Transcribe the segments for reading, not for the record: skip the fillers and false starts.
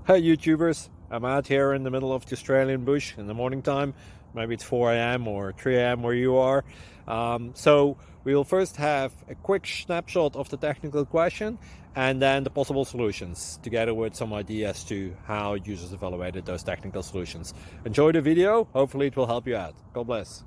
Hey YouTubers, I'm out here in the middle of the Australian bush in the morning time. Maybe it's 4 a.m. or 3 a.m. where you are. So we'll first have a quick snapshot of the technical question and then the possible solutions, together with some ideas to how users evaluated those technical solutions. Enjoy the video, hopefully it will help you out. God bless.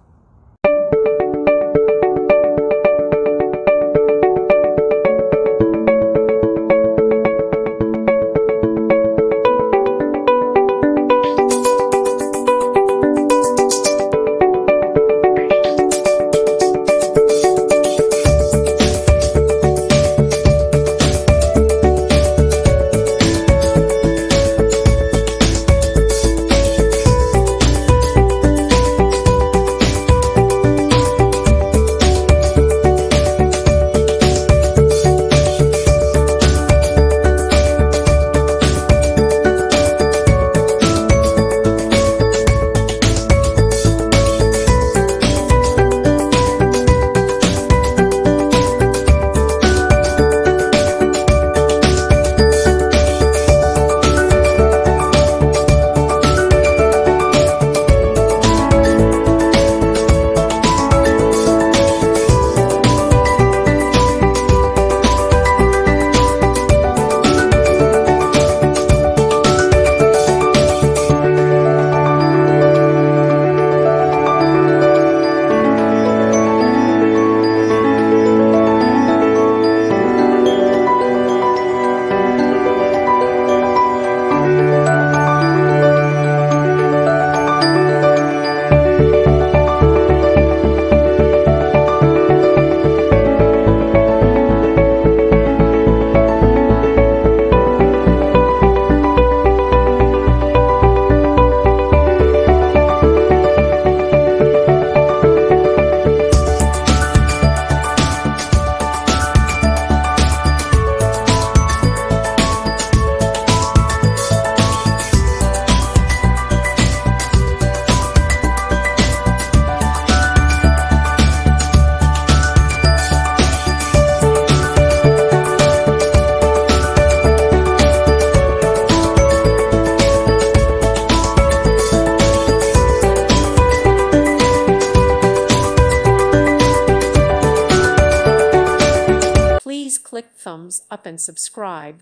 Please click thumbs up and subscribe.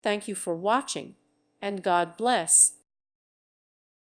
Thank you for watching, and God bless.